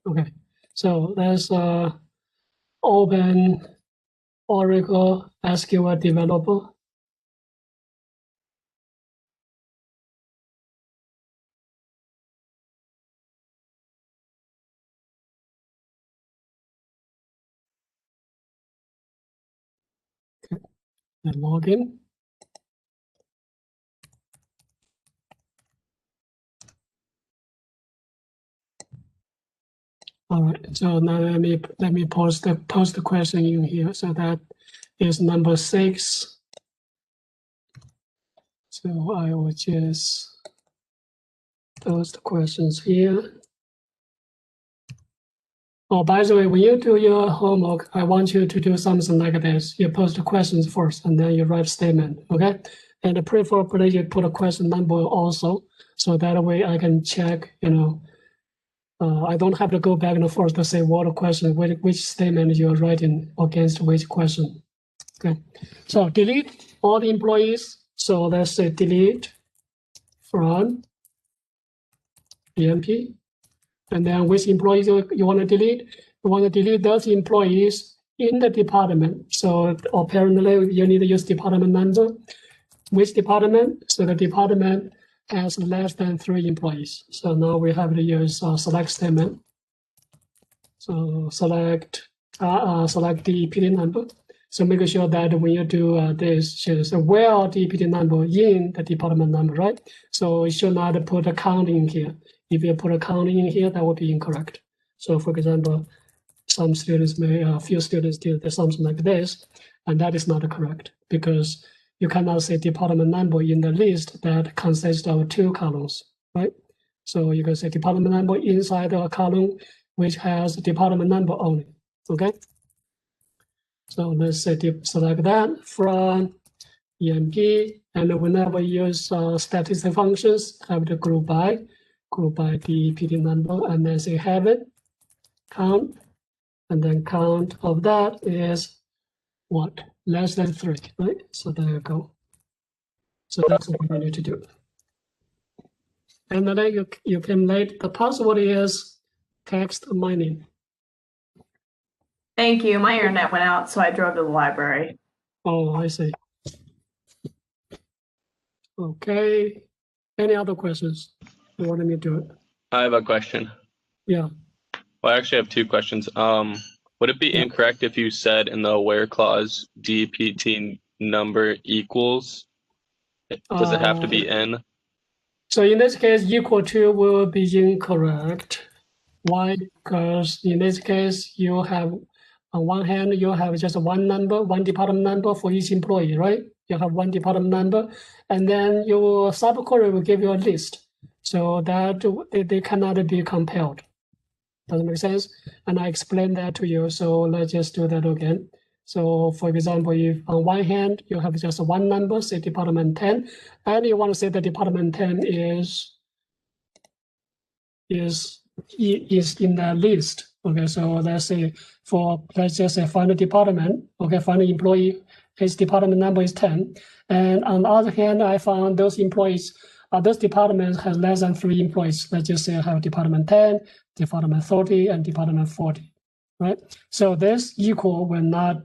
Okay, so let's open Oracle SQL Developer. Okay, and login. All right, so now let me post the question in here. So that is number 6. So I will just post the questions here. Oh, by the way, when you do your homework, I want you to do something like this. You post the questions first, and then you write statement, okay? And preferably you put a question number also, so that way I can check, I don't have to go back and forth to say what question, which statement you're writing against which question. Okay, so delete all the employees. So let's say delete from EMP. And then which employees you want to delete? You want to delete those employees in the department. So apparently you need to use department number. Which department? So the department has less than 3 employees. So now we have to use select statement. So select the EPD number. So make sure that when you do this, so where are the EPD number in the department number, right? So you should not put a count in here. If you put a count in here, that would be incorrect. So for example, some students a few students did something like this, and that is not correct because you cannot say department number in the list that consists of 2 columns, right? So you can say department number inside a column which has department number only, okay? So let's say select that from EMP, and whenever you use statistic functions, have the group by the PD number, and then say have it, count, and then count of that is what? Less than 3, right? So there you go. So that's what you need to do. And then you can write the password is text mining. Thank you. My internet went out, so I drove to the library. Oh, I see. Okay. Any other questions? You want me to do it? I have a question. Yeah. Well, I actually have 2 questions. Would it be incorrect if you said in the where clause DPT number equals? Does it have to be n? So in this case, equal to will be incorrect. Why? Because in this case, you have, on one hand, you have just one number, one department number for each employee, right? You have one department number, and then your subquery will give you a list. So that they cannot be compared. Does it make sense? And I explained that to you. So let's just do that again. So for example, if on one hand, you have just one number, say department 10, and you want to say the department 10 is in the list. Okay, so let's say let's just say find a department, okay, find an employee, his department number is 10. And on the other hand, I found those employees, those departments has less than 3 employees. Let's just say I have department 10, department 30, and department 40, right? So this equal will not,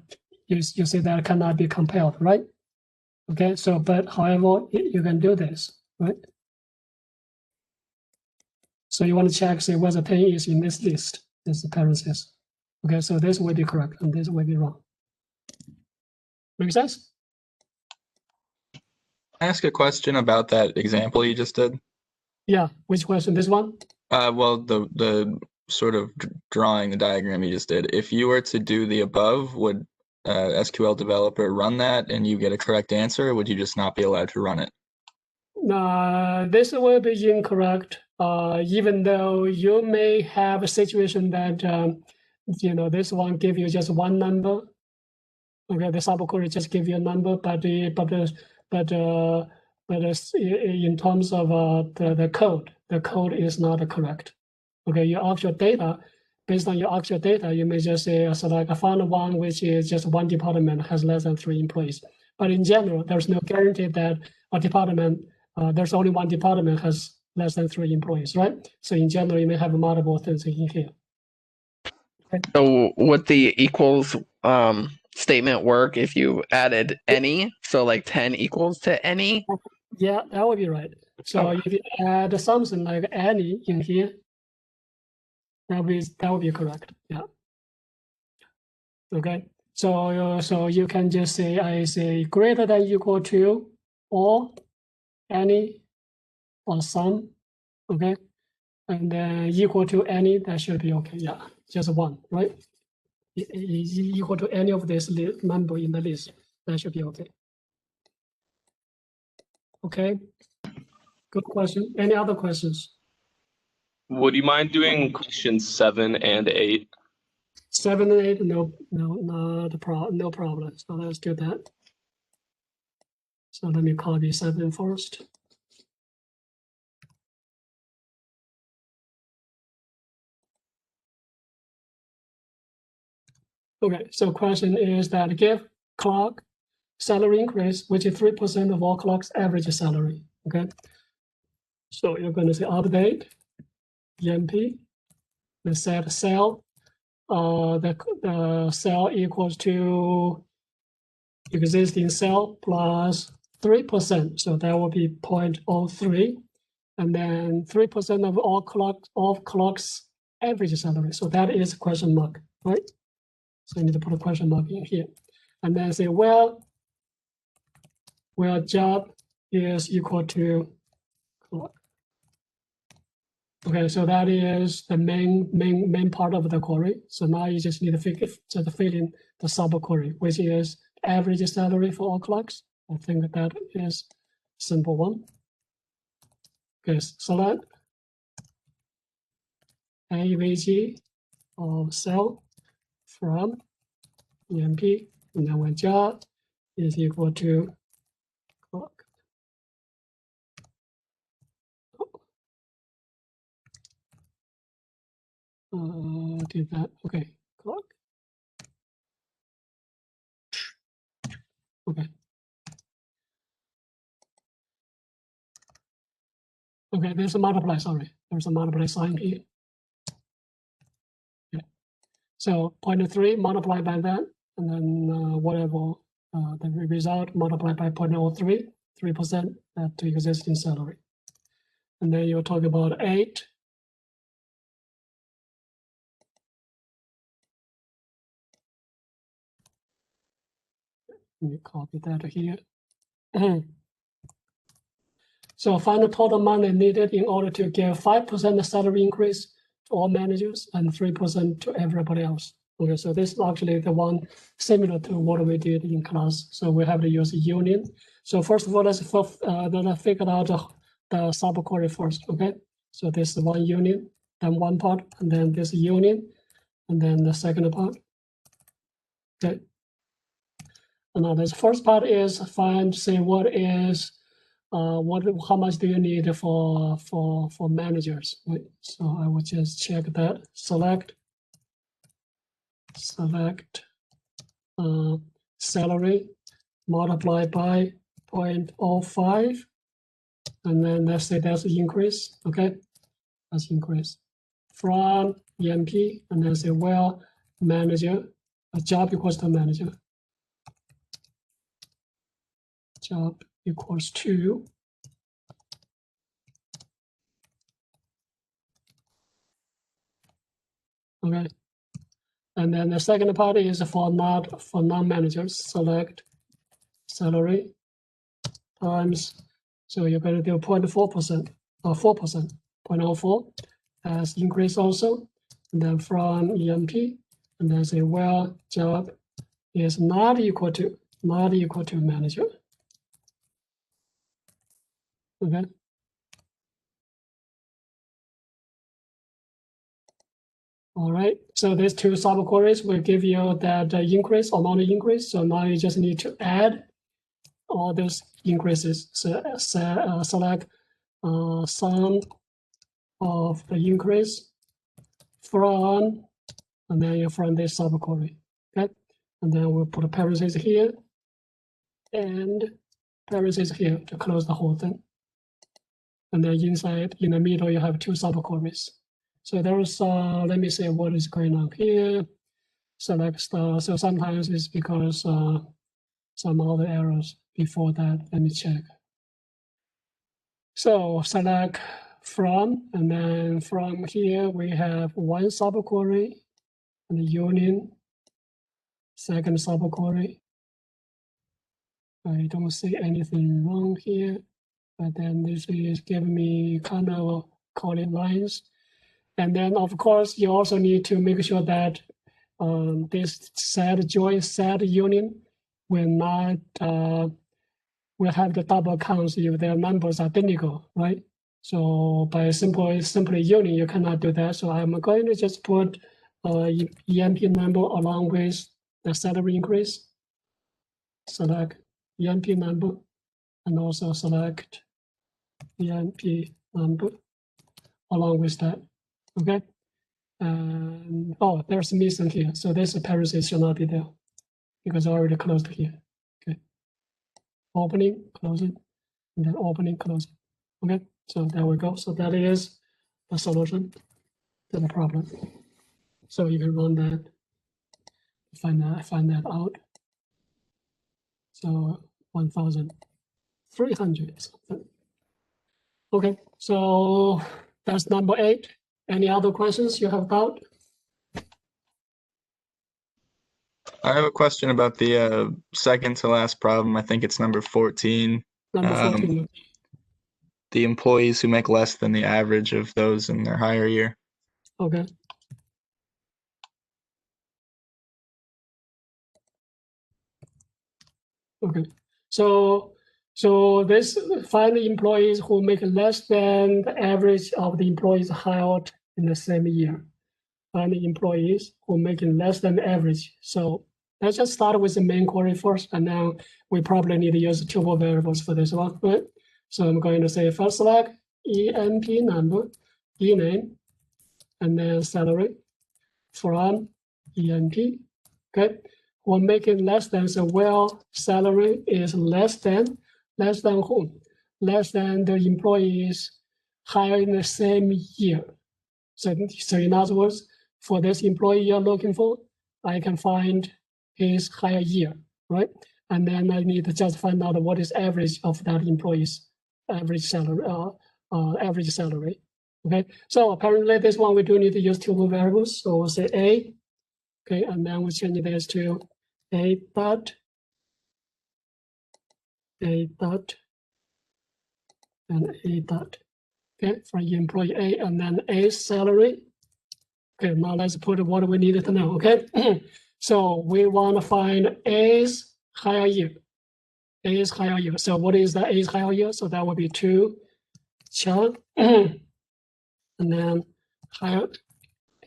you see that cannot be compared, right? Okay, so, but however, you can do this, right? So you want to check, say, whether 10 is in this list, this parenthesis. Okay, so this will be correct and this will be wrong. Make sense? Can I ask a question about that example you just did? Yeah, which question? This one? Well, the sort of drawing, the diagram you just did. If you were to do the above, would SQL developer run that and you get a correct answer, or would you just not be allowed to run it? This will be incorrect, even though you may have a situation that, this one give you just one number. Okay, the subquery just give you a number, but in terms of the code is not correct. Okay, your actual data, based on your actual data, you may just say, so like I found one which is just one department has less than 3 employees. But in general, there's no guarantee that a department, there's only one department has less than 3 employees, right? So in general, you may have multiple things in here. So would the equals statement work if you added any? So like 10 equals to any? Yeah, that would be right. So if you add something like any in here, that would be correct. Yeah. Okay. So you can just say I say greater than equal to or any or some. Okay. And then equal to any, that should be okay. Yeah, just one, right? Equal to any of this number in the list, that should be okay. Okay, good question. Any other questions? Would you mind doing questions 7 and 8? 7 and 8, no problem. So let's do that. So let me copy 7 first. Okay, so question is that give clerk salary increase, which is 3% of all clerks' average salary. Okay, so you're going to say update EMP. The set cell, the cell equals to existing cell plus 3%. So that will be 0.03, and then 3% of all clerks' average salary. So that is question mark, right? So you need to put a question mark in here, and then say where job is equal to clerk. Okay, so that is the main part of the query. So now you just need to fill in the subquery, which is average salary for all clerks. I think that is simple one. Okay, select AVG of cell from EMP, and then when job is equal to clerk. Did that, okay, clerk. Okay. Okay, there's a multiply, sorry. There's a multiply sign here. Okay. So 0.3 multiplied by that, and then whatever the result multiplied by 0.03, 3% to existing salary. And then you're talking about 8. Let me copy that here. So find the total money needed in order to give 5% salary increase to all managers and 3% to everybody else. Okay, so this is actually the one similar to what we did in class. So we have to use a union. So first of all, let's figure out the subquery first. Okay, so this is one union, then one part, and then this union, and then the second part. Okay. And now this first part is say what is how much do you need for managers? Right? So I would just check that. Select salary multiplied by 0.05, and then let's say that's the increase. Okay, that's increase from EMP, and then say well manager, a job equals to manager. Job equals to okay, and then the second part is for non-managers. Select salary times, so you're going to do 0.4% or 4%, 0.04 as increase also, and then from EMP, and then say well job is not equal to manager. Okay. All right, so these two subqueries will give you that increase, amount of increase. So now you just need to add all those increases. So select sum of the increase from, and then you from this subquery. Okay, and then we'll put a parenthesis here and parenthesis here to close the whole thing. And then inside, in the middle, you have two subqueries. So there is, let me see what is going on here. Select star. So sometimes it's because some other errors before that. Let me check. So select from, and then from here we have one subquery and union, second subquery. I don't see anything wrong here, but then this is giving me kind of calling lines. And then of course you also need to make sure that this set join set union will not will have the double counts if their numbers are identical, right? So by simply union, you cannot do that. So I'm going to just put EMP number along with the salary increase. Select EMP number and also select EMP number along with that. Okay. And oh, there's missing here. So this parenthesis should not be there because I already closed here. Okay. Opening, closing, and then opening, closing. Okay. So there we go. So that is the solution to the problem. So you can run that, find that out. So 1,300 something. Okay, so that's number 8. Any other questions you have about? I have a question about the second to last problem. I think it's number 14. Number 14. The employees who make less than the average of those in their higher year. Okay. Okay. So this find the employees who make less than the average of the employees hired in the same year. Find the employees who make less than the average. So let's just start with the main query first, and then we probably need to use tuple variables for this one, right? So I'm going to say first select EMP number, E name, and then salary from EMP. Okay. We're making less than, so well, salary is less than whom? Less than the employees hired in the same year. So in other words, for this employee you're looking for, I can find his higher year, right? And then I need to just find out what is average of that employee's average salary, average salary. Okay, so apparently this one we do need to use tuple variables. So we'll say A, okay, and then we change this to A dot, and A dot. Okay, for employee A, and then A salary. Okay, now let's put what we needed to know. Okay, so we want to find A's higher year. A's higher year. So what is the A's higher year? So that would be 2 char, and then higher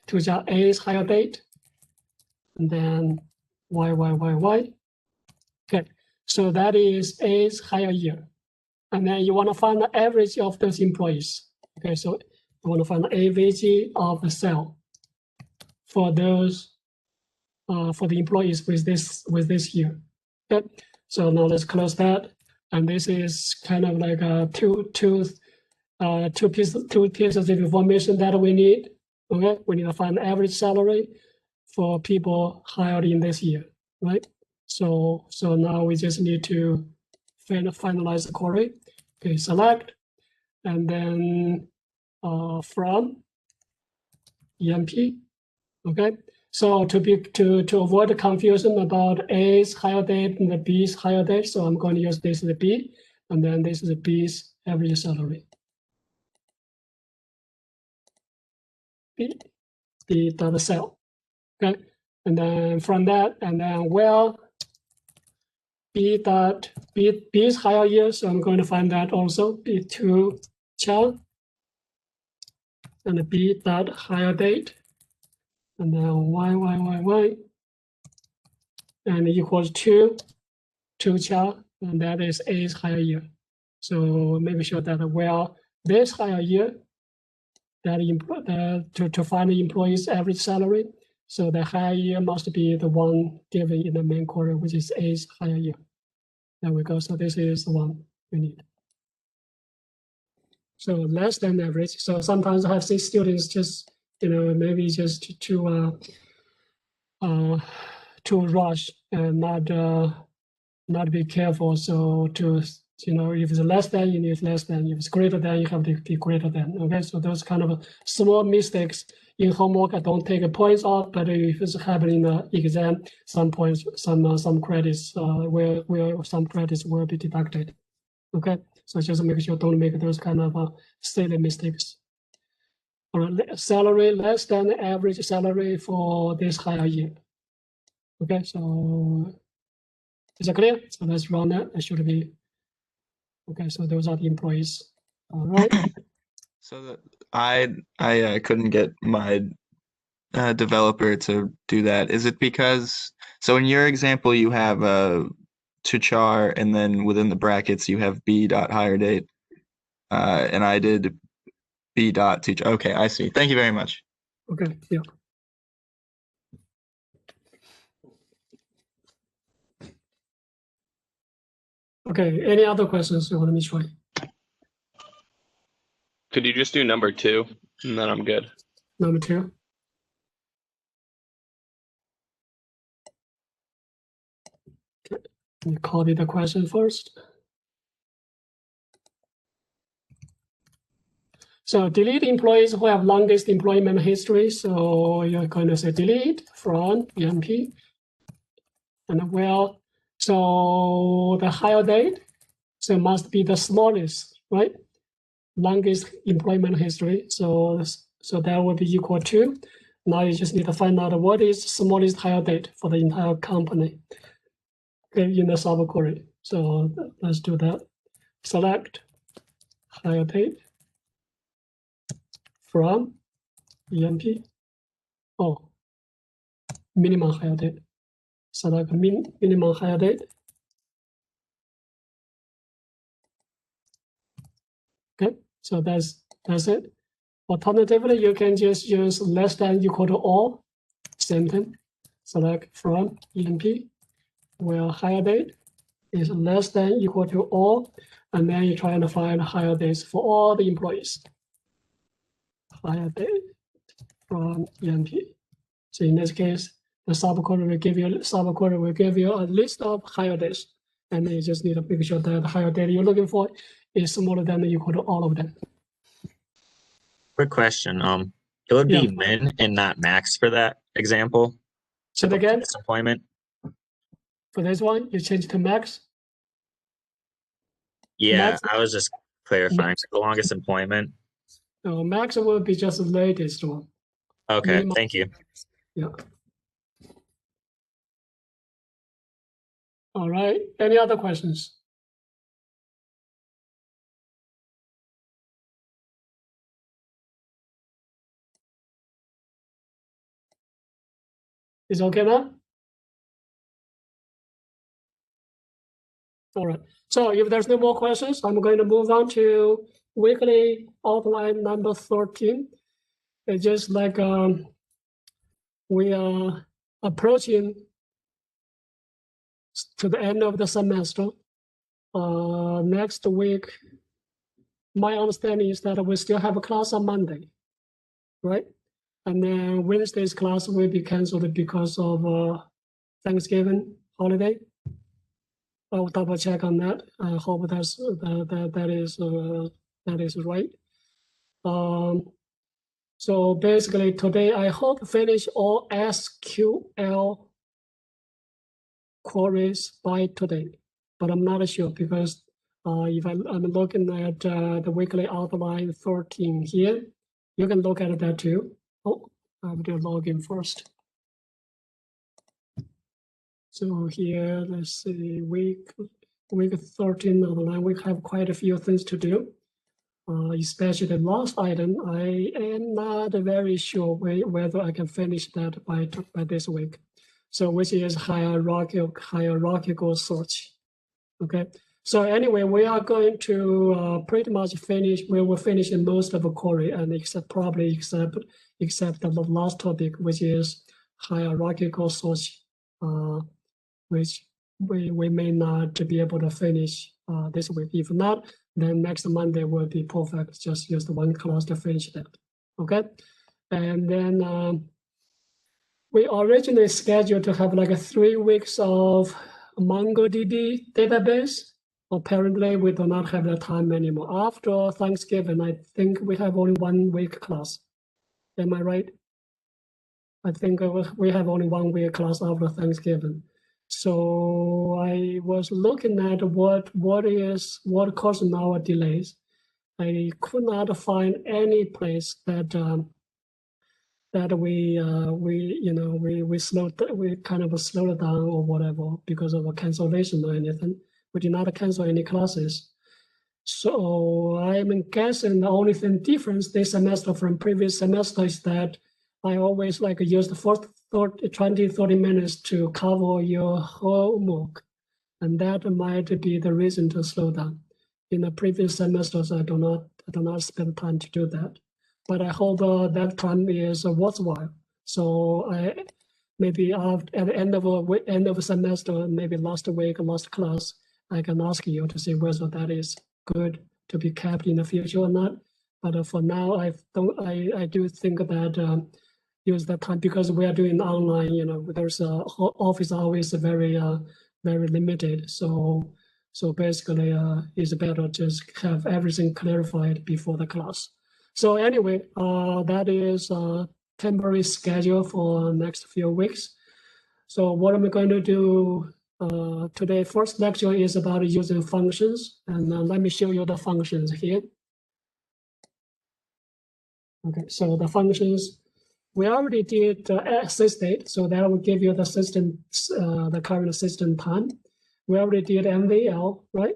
2 char A's higher date, and then Y. Okay, so that is A's higher year. And then you want to find the average of those employees. Okay, so you want to find the AVG of the cell for those for the employees with this year. Okay, so now let's close that. And this is kind of like two pieces of information that we need. Okay, we need to find the average salary for people hired in this year, right? So now we just need to finalize the query. Okay, select, and then from EMP. Okay, so to avoid the confusion about A's higher date and the B's higher date, so I'm going to use this as the B, and then this is the B's average salary. B dot cell. Okay, and then from that, and then well, B's higher year, so I'm going to find that also B2 char, and B dot higher date, and then Y, and equals 2 char, and that is A's higher year. So make sure that well, this higher year, that to find the employee's average salary, so the higher year must be the one given in the main query, which is A's higher year. There we go. So this is the one we need. So less than average. So sometimes I have 6 students just maybe just to rush and not be careful. So if it's less than, you need less than. If it's greater than, you have to be greater than. Okay, so those kind of small mistakes in homework, I don't take points off, but if it's happening in the exam, some points, some credits, some credits will be deducted. Okay, so just make sure don't make those kind of silly mistakes. All right, salary less than the average salary for this higher year. Okay, so is that clear? So let's run that. It should be okay. So those are the employees. All right. So I couldn't get my developer to do that. Is it because, so in your example you have to char and then within the brackets you have b dot hire date, and I did b dot to. Okay, I see. Thank you very much. Okay. Yeah. Okay. Any other questions you want me to try? Could you just do number 2, and then I'm good. Number 2. Okay. Let me copy the question first. So delete employees who have longest employment history. So you're going to say delete from EMP. And well, so the hire date, so must be the smallest, right? Longest employment history. So that will be equal to. Now you just need to find out what is smallest hire date for the entire company. Okay, in the subquery. So let's do that. Select hire date from EMP. Oh, minimum hire date. Select minimum hire date. Okay, so that's it. Alternatively, you can just use less than equal to or, same thing. Select from EMP, where hire date is less than equal to or, and then you try to find hire dates for all the employees. Hire date from EMP. So in this case, the subquery will give you a list of hire dates, and then you just need to make sure that the hire date you're looking for is smaller than or equal to all of them. Quick question. It would be min and not max for that example. So again, disappointment. For this one, you change to max. Yeah, max, I was just clarifying the longest employment. No, max will be just the latest one. Okay, Minimum. thank you. Yeah. All right. Any other questions? Is okay now? All right. So if there's no more questions, I'm going to move on to weekly outline number 13. It's just like we are approaching to the end of the semester. Next week, my understanding is that we still have a class on Monday, right? And then Wednesday's class will be canceled because of Thanksgiving holiday. I'll double check on that. I hope that is right. So basically today I hope to finish all SQL queries by today, but I'm not sure because if I'm looking at the weekly outline 13 here, you can look at that too. Oh, I have to log in first. So here, let's see, week 13 outline, we have quite a few things to do. Especially the last item, I am not very sure whether I can finish that by this week. So which is hierarchical search. Okay. So anyway, we are going to pretty much finish. We will finish most of the query, and except the last topic, which is hierarchical search, which we may not be able to finish this week. If not, then next Monday will be perfect. Just use the one class to finish that. Okay. And then we originally scheduled to have like 3 weeks of MongoDB database. Apparently, we do not have the time anymore. After Thanksgiving, I think we have only 1 week class. Am I right? I think we have only 1 week class after Thanksgiving. So I was looking at what causing our delays. I could not find any place that we kind of slowed down or whatever because of a cancellation or anything. We did not cancel any classes. So I'm guessing the only thing difference this semester from previous semester is that I always like use the first 20-30 minutes to cover your homework. And that might be the reason to slow down. In the previous semesters, I do not spend time to do that. But I hope that time is worthwhile. So maybe at the end of a semester, maybe last week, last class, I can ask you to see whether that is good to be kept in the future or not. But for now, I do think that use that time because we are doing online. There's office hours very limited. So basically, it's better just have everything clarified before the class. So anyway, that is a temporary schedule for next few weeks. So what am I going to do today? First lecture is about using functions, and let me show you the functions here. Okay, so the functions, we already did sysdate, so that will give you the system, the current system time. We already did MVL, right?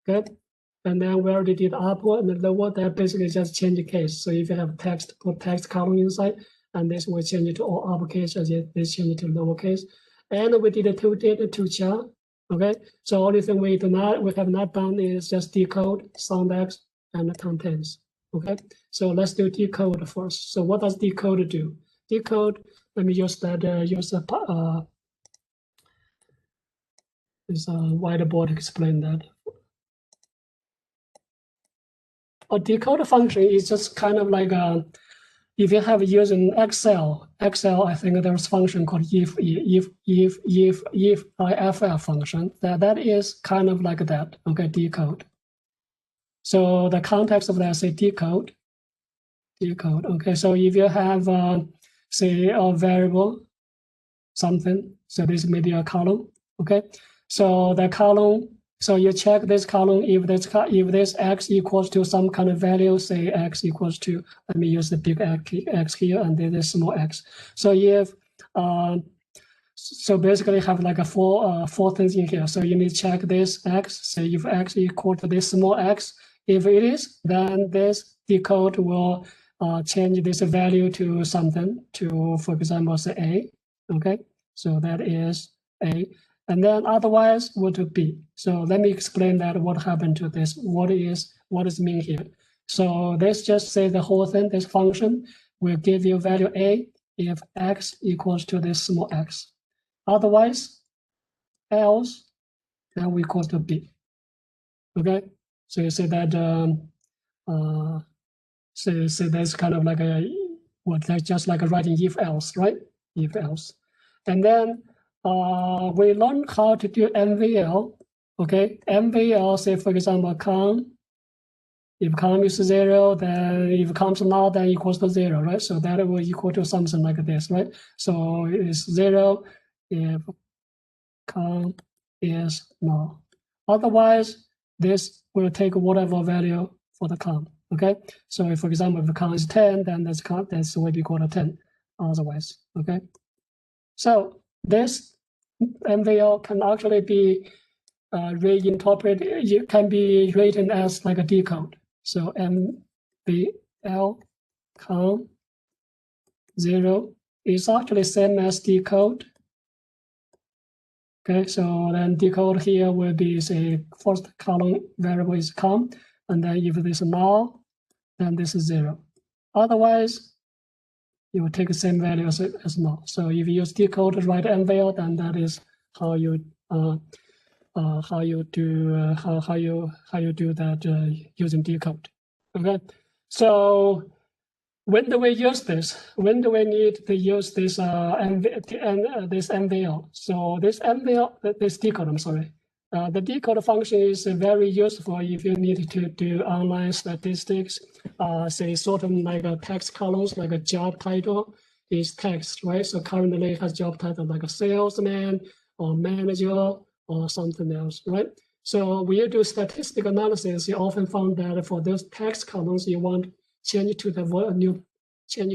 Good. And then we already did upper and lower. That basically just change the case. So if you have text, put text column inside, and this will change it to all uppercase, as this change it to lowercase. And we did a two char. Okay. So only thing we have not done is just decode soundx and contents. Okay. So let's do decode first. So what does decode do? Decode. Let me use that. This whiteboard to explain that. A decode function is just kind of like if you have using Excel, I think there's a function called if IFF function. That is kind of like that. Okay, decode. So the context of that say decode. Okay, so if you have say a variable something, so this may be a column. Okay, so the column. So you check this column if this x equals to some kind of value, say x equals to, let me use the big x here and then the small x. So if so basically have like a four things in here. So you need to check this x, say if x equal to this small x. If it is, then this decode will change this value to something, to, for example, say a. Okay, so that is a. And then otherwise would be. So let me explain that what happened to this. What is mean here? So let's just say the whole thing, this function will give you value a if x equals to this small x. Otherwise, else, then we equal to b. Okay, so you say that so that's kind of like just like writing if else, right? If else, and then we learn how to do MVL. Okay, MVL, say for example, count. If count is 0, then if count is null, then equals to 0, right? So that will equal to something like this, right? So it's 0 if count is null. Otherwise, this will take whatever value for the count. Okay, so if, for example, if the count is 10, then that's will be equal to 10. Otherwise, okay. So this MVL can actually be reinterpreted. It can be written as like a decode. So MVL count 0 is actually same as decode. Okay, so then decode here will be, say, first column variable is count, and then if this is null, then this is 0. Otherwise, you will take the same value as null. So if you use decode to write MVL, then that is how you do that using decode. Okay, so when do we use this? When do we need to use this this MVL? So this MVL, this decode, I'm sorry. The decode function is very useful if you need to do online statistics, say sort of like a text columns, like a job title is text, right? So currently it has job title like a salesman or manager or something else, right? So when you do statistical analysis, you often found that for those text columns, you want change it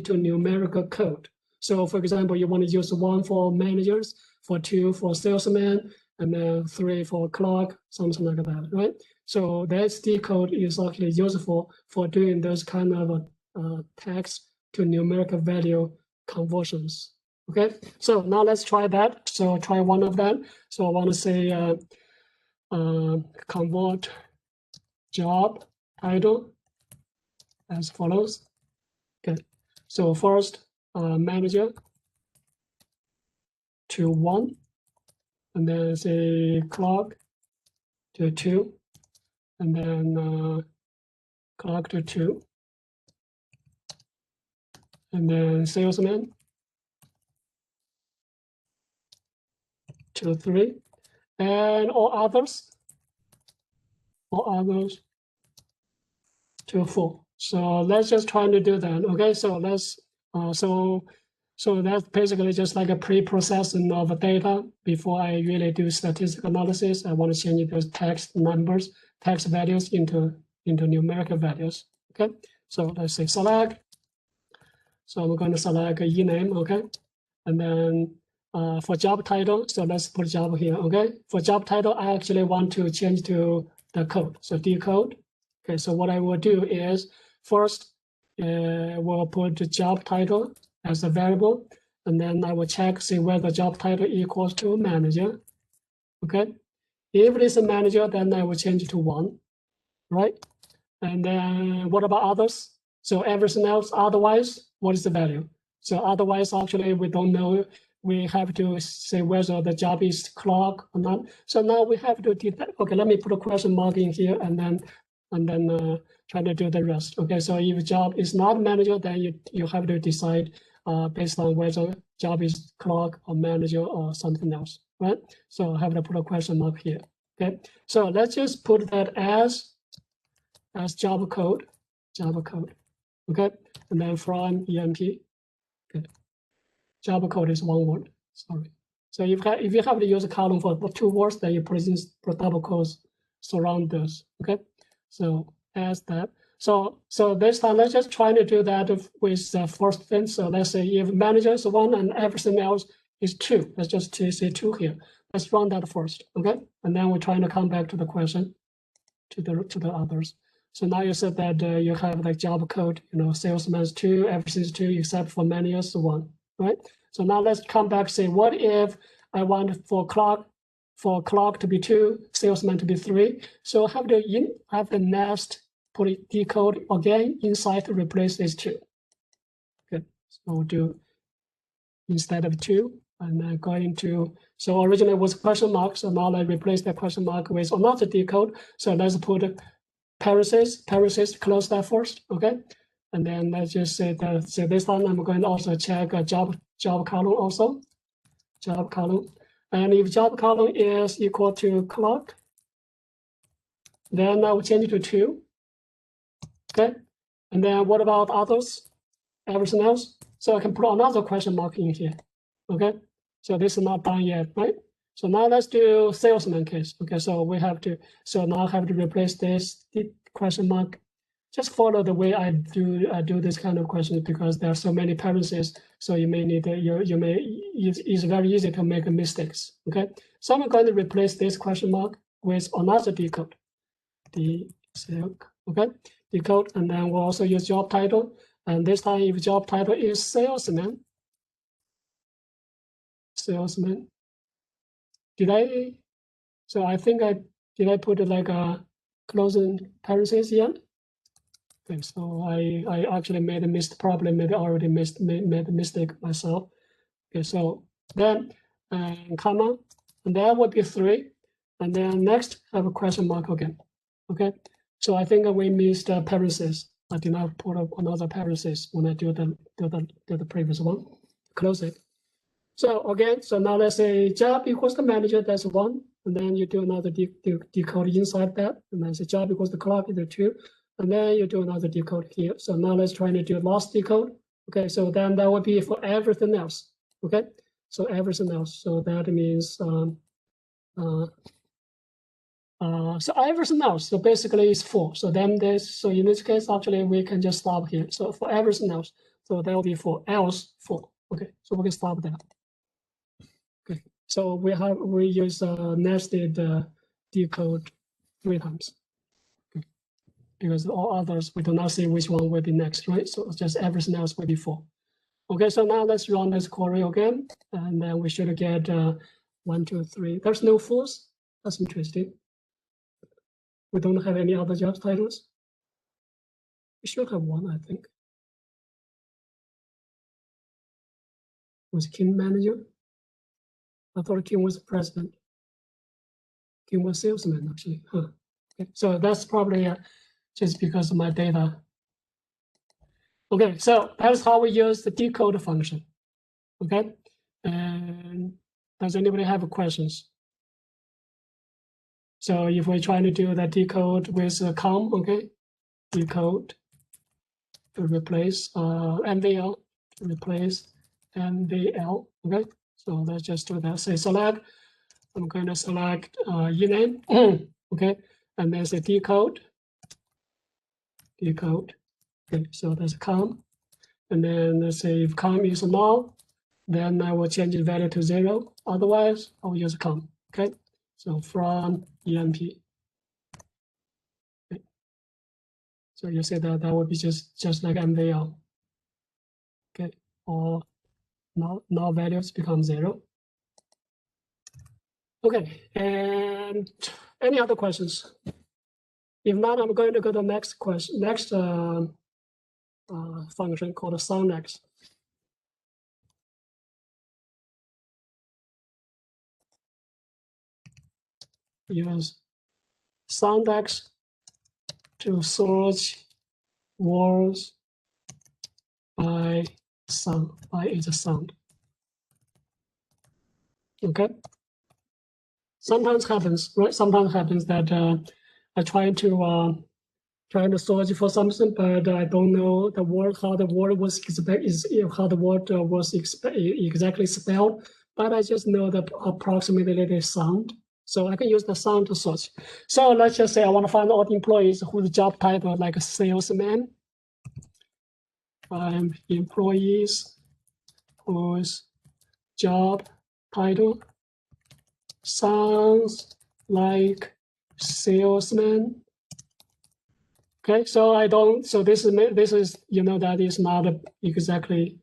to numerical code. So for example, you want to use 1 for managers, for 2 for salesmen, and then 3 for clerk, something like that, right? So that decode is actually useful for doing those kind of text to numerical value conversions. Okay, so now let's try that. So try one of them. So I want to say convert job title as follows. Okay, so first manager to 1, and then say clerk to 2, and then clerk to 2, and then salesman to 3, and all others to 4. So let's just try to do that. Okay, so let's so that's basically just like a pre-processing of data before I really do statistical analysis. I want to change those text numbers, text values into numerical values. Okay, so let's say select. So I'm going to select a ename. Okay, and then for job title, so let's put job here. Okay, for job title, I actually want to change to the code. So decode. Okay, so what I will do is first we'll put the job title as a variable, and then I will check, see whether job title equals to manager. Okay, if it is a manager, then I will change it to 1, right? And then what about others? So everything else, otherwise, what is the value? So otherwise, actually, we don't know. We have to say whether the job is clerk or not. So now we have to detect. Okay, let me put a question mark in here, and then try to do the rest. Okay, so if job is not manager, then you have to decide based on whether job is clerk or manager or something else, right? So I have to put a question mark here. Okay, so let's just put that as job code. Okay, and then from emp. Okay, job code is 1 word. Sorry. So if you have to use a column for 2 words, then you put double quotes surround those. Okay, so as that. So this time let's just try to do that with the first thing. So let's say if manager is 1 and everything else is 2, let's just say 2 here. Let's run that first. Okay, and then we're trying to come back to the question to the others. So now you said that you have like job code, salesman's 2, everything's 2 except for managers 1, right? So now let's come back, say, what if I want for clerk to be 2, salesman to be 3? So have the next put it decode again inside to replace these 2. Okay, so we'll do instead of 2, and then going to, so originally it was question mark, so now I replace that question mark with another decode. So let's put parentheses, close that first, okay? And then let's just say that, so this time I'm going to also check a job column also, job column. And if job column is equal to clerk, then I will change it to 2, okay? And then what about others, everything else? So I can put another question mark in here, okay? So this is not done yet, right? So now let's do salesman case. Okay, so we have to, so now I have to replace this question mark. Just follow the way I do this kind of questions because there are so many parentheses. So you may need it's very easy to make mistakes. Okay, so I'm going to replace this question mark with another decode. Okay, decode, and then we'll also use job title. And this time, if job title is salesman. So I think did I put like a closing parentheses here? Okay, so I actually made a mistake, probably maybe already made a mistake myself. Okay, so then comma, and that would be 3, and then next have a question mark again. Okay, so I think we missed parentheses. I did not put up another parenthesis when I do the previous one. Close it. So again, so now let's say job equals the manager, that's 1. And then you do another decode inside that. And then say job equals the clock, either 2. And then you do another decode here. So now let's try to do last decode. Okay, so then that would be for everything else. Okay, so everything else. So that means, so everything else, so basically it's 4. So then so in this case, actually we can just stop here. So for everything else, so that will be 4, else 4. Okay, so we can stop that. Okay, so we use nested decode 3 times. Okay. Because all others, we do not see which one will be next, right? So just everything else will be 4. Okay, so now let's run this query again, and then we should get 1, 2, 3. There's no 4s. That's interesting. We don't have any other job titles. We should have 1, I think. Was Kim manager? I thought Kim was president. Kim was salesman, actually. Huh. Okay. So that's probably just because of my data. Okay, so that's how we use the decode function. Okay, and does anybody have questions? So if we're trying to do that decode with a com, okay, decode to replace MVL, to replace MVL, okay? So let's just do that. Say select, I'm going to select ename, okay? And then say decode, okay, so that's com. And then let's say if com is null, then I will change the value to 0. Otherwise, I'll use com, okay? So from emp. Okay. So you say that would be just like MVL, okay? Or now values become 0. Okay, and any other questions? If not, I'm going to go to the next question, next function called soundx. Use soundx to search words by sound, by its sound. Okay. Sometimes happens, right? Sometimes happens that I try to search for something, but I don't know the word, how the word was exactly spelled. But I just know the approximately the sound, so I can use the sound to search. So let's just say I want to find all the employees whose job title like a salesman. Find employees whose job title sounds like salesman. Okay, so I don't. So this is that is not exactly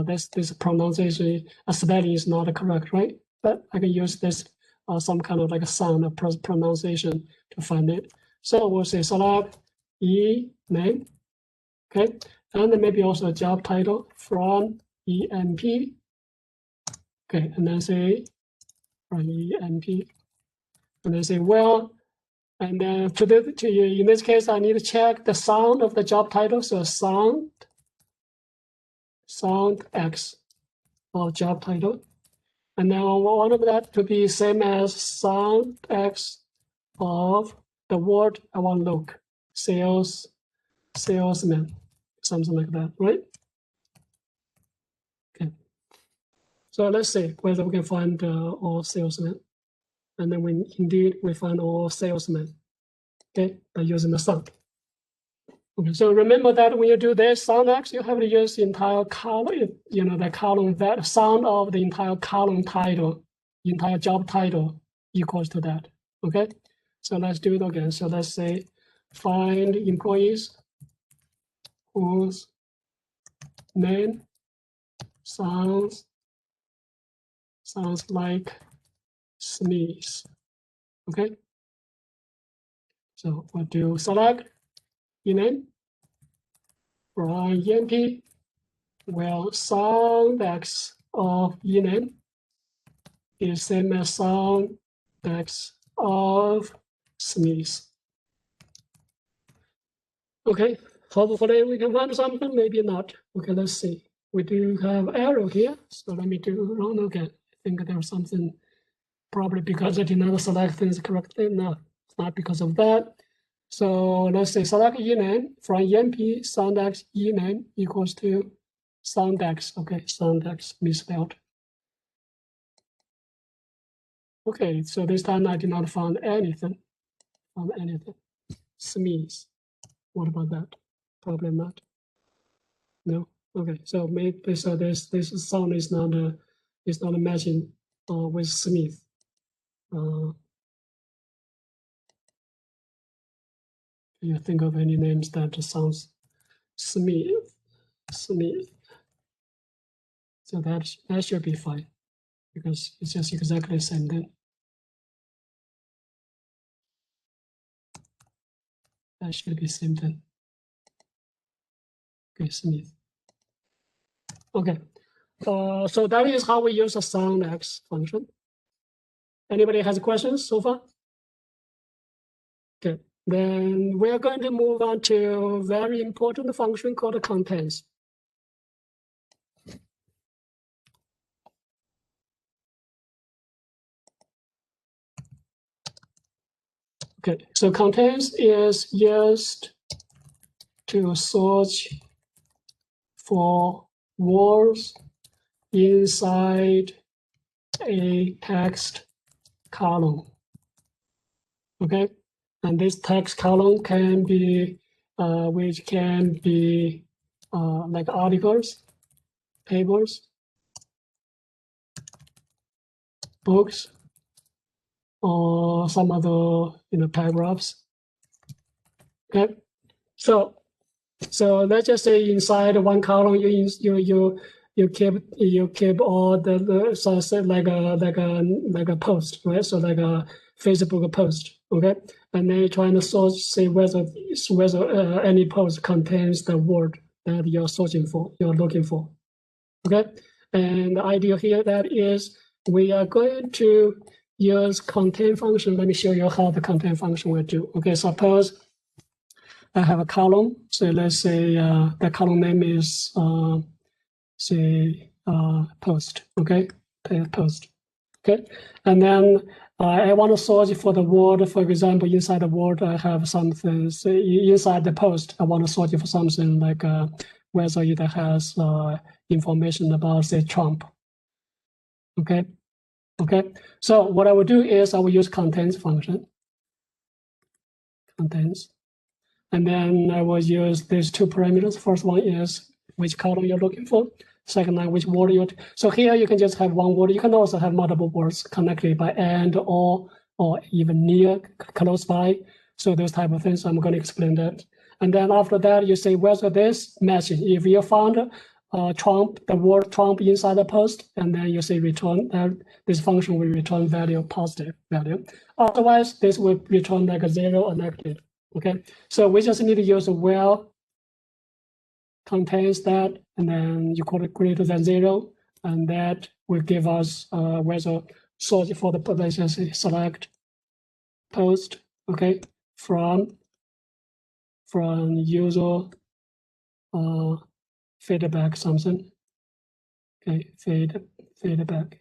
this pronunciation spelling is not correct, right? But I can use this some kind of like a sound of pronunciation to find it. So we'll say select name, okay, and then maybe also a job title from emp, okay, and then say from emp, and then say well. And then in this case, I need to check the sound of the job title. So sound X of job title. And then I want that to be same as sound X of the word I want to look. Salesman, something like that, right? Okay. So let's see whether we can find all salesmen. And then we find all salesmen. Okay, by using the sound. Okay, so remember that when you do this soundx, you have to use the entire column, the column that sound of the entire column title, entire job title equals to that. Okay, so let's do it again. So let's say find employees whose name sounds like sneeze. Okay, so we'll do select ename from emp. Well, soundx of ename is same as soundx of sneeze. Okay, hopefully we can find something, maybe not. Okay, let's see. We do have arrow here, so let me do run again. I think there's something, probably because I did not select things correctly. No, it's not because of that. So let's say select ename from enp soundx ename equals to soundx. Okay, soundx misspelled. Okay, so this time I did not find anything. Smith. What about that? Probably not. No. Okay, so maybe so this sound is not matching with Smith. Can you think of any names that sounds Smith? Smith. So that should be fine because it's just exactly the same thing. That should be same thing. Okay, Smith. Okay. So that is how we use a soundx function. Anybody has questions so far? Okay, then we are going to move on to a very important function called contents. Okay, so contents is used to search for words inside a text column. Okay, and this text column can be, which can be like articles, tables, books, or some other paragraphs. Okay, so let's just say inside one column you keep all the so say like a post, right? So like a Facebook post, okay? And then you're trying to search, see whether any post contains the word that you're searching for, you're looking for, okay? And the idea here that is we are going to use content function. Let me show you how the content function will do. Okay, suppose I have a column. So let's say the column name is say post. Okay, post. Okay, and then I want to search for the word. For example, inside the word, I have something. Say inside the post, I want to search for something like whether it has information about say Trump. Okay, okay. So what I will do is I will use contents function. Contents. And then I will use these two parameters. First one is which column you're looking for. Second one, which word you're. So here you can just have one word. You can also have multiple words connected by and or even near, close by. So those type of things, I'm going to explain that. And then after that, you say whether this matching. If you found Trump, the word Trump inside the post, and then you say return, this function will return value, positive value. Otherwise, this will return like a 0 or negative. Okay, so we just need to use where contains that, and then you call it greater than 0, and that will give us whether search for the positions, select post, okay, from user feedback something, okay, feedback.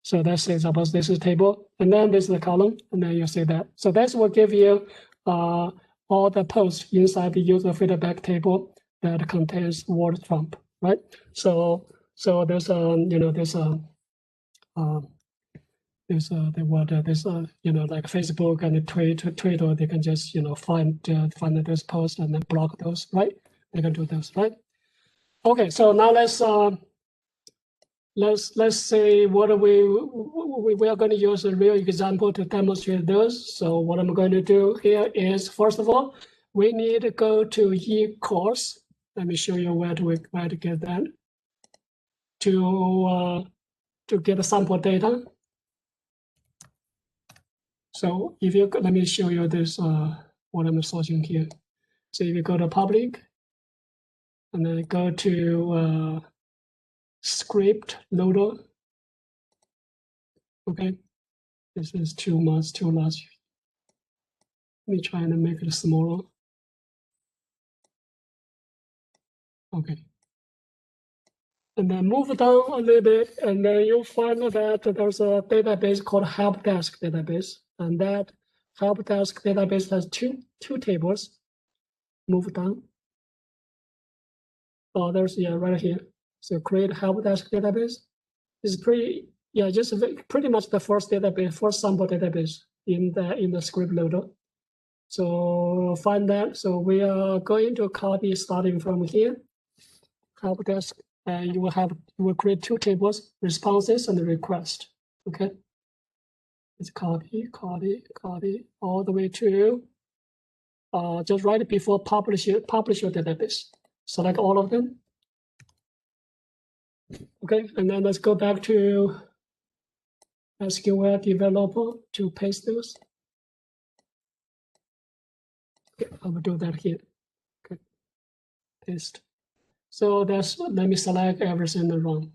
So that's suppose this is table, and then this is the column, and then you see that. So this will give you all the posts inside the user feedback table that contains word Trump, right? So there's there's the word like Facebook and Twitter, they can just find those posts and then block those, right? They can do those, right? Okay, so now let's say what we are going to use a real example to demonstrate this. So what I'm going to do here is, first of all, we need to go to equals. Let me show you where to get that to get the sample data. So if you let me show you this what I'm searching here. So if you go to public and then go to script loader. Okay, this is too large. Let me try and make it smaller. Okay. And then move down a little bit, and then you'll find that there's a database called help desk database, and that help desk database has two tables. Move down. Oh, there's right here. So create help desk database. It's pretty just pretty much the first sample database in the script loader. So find that. So we are going to copy starting from here. Help desk. And you will create two tables, responses and the request. Okay. It's copy all the way to just right before publish your database. Select all of them. Okay, and then let's go back to SQL developer to paste those. Okay, I will do that here. Okay, paste. So let me select everything and run.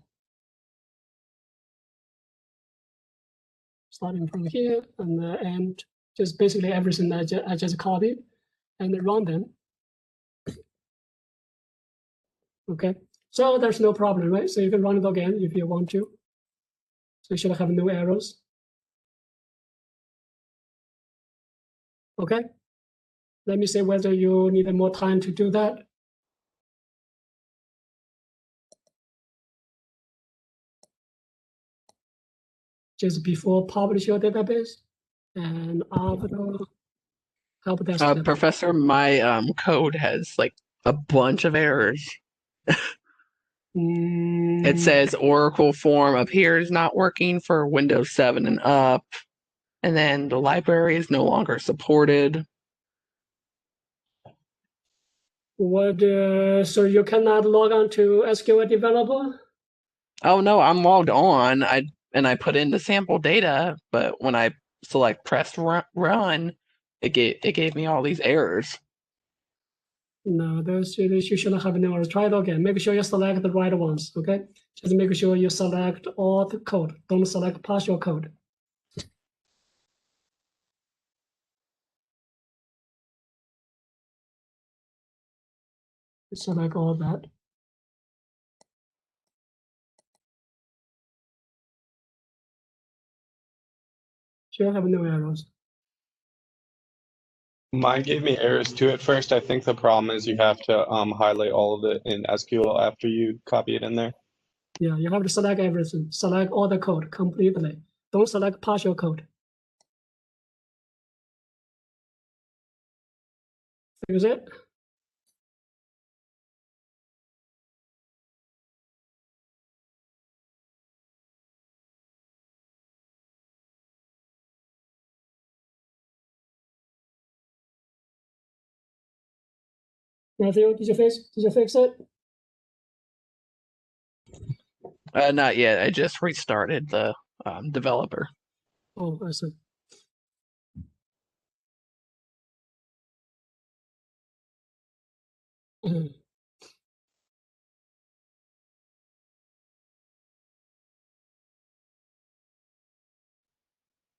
Starting from here and just basically everything I just copied and run them. Okay, so there's no problem, right? So you can run it again if you want to. So you should have no errors. Okay, let me see whether you need more time to do that. Just before publish your database and after help desk. Professor, my code has like a bunch of errors. It says Oracle form up here is not working for Windows 7 and up, and then the library is no longer supported. What? So you cannot log on to SQL Developer? Oh no, I'm logged on. I put in the sample data, but when I press run, it gave me all these errors. No, those you shouldn't have no errors. Try it again. Make sure you select the right ones. Okay, just make sure you select all the code. Don't select partial code. Select all that. Should have no errors. Mine gave me errors too at first. I think the problem is you have to highlight all of it in SQL after you copy it in there. Yeah, you have to select everything. Select all the code completely. Don't select partial code. Fix it. Matthew, did you fix it? Not yet. I just restarted the developer. Oh, I see.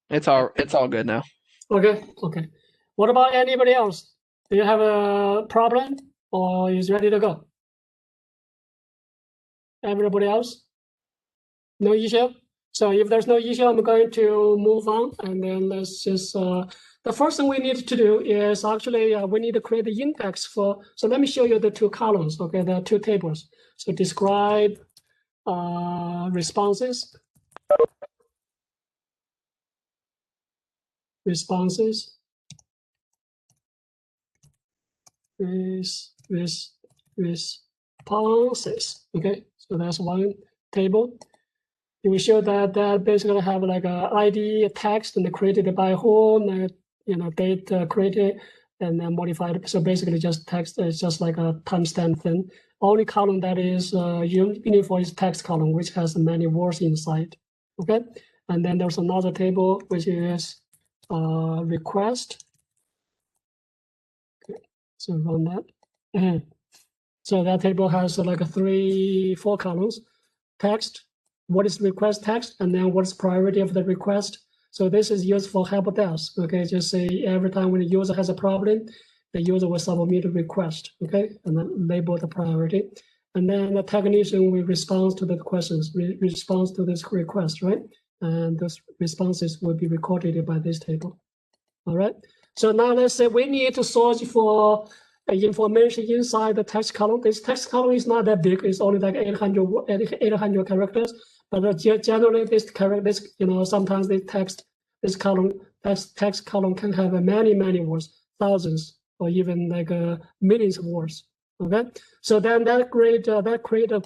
It's all good now. Okay. What about anybody else? Do you have a problem or is ready to go? Everybody else? No issue? So if there's no issue, I'm going to move on and then let's just, the first thing we need to do is actually, we need to create the index for, so let me show you the two columns, okay, the two tables. So describe responses. Responses. Responses. Okay, so that's one table. You will show that basically have like a ID, a text, and created by whom, date created and then modified. So basically, just text. It's just like a timestamp thing. Only column that is uniform is text column, which has many words inside. Okay, and then there's another table which is request. Okay. So run that. So that table has like 3-4 columns. Text, what is request text, and then what's priority of the request. So this is used for help desk. Okay, just say every time when the user has a problem, the user will submit a request, okay, and then label the priority. And then the technician will respond to the questions, response to this request, right? And those responses will be recorded by this table. All right. So now let's say we need to search for information inside the text column. This text column is not that big. It's only like 800 characters. But generally, this sometimes this text column can have many words, thousands or even like millions of words. Okay, so then that create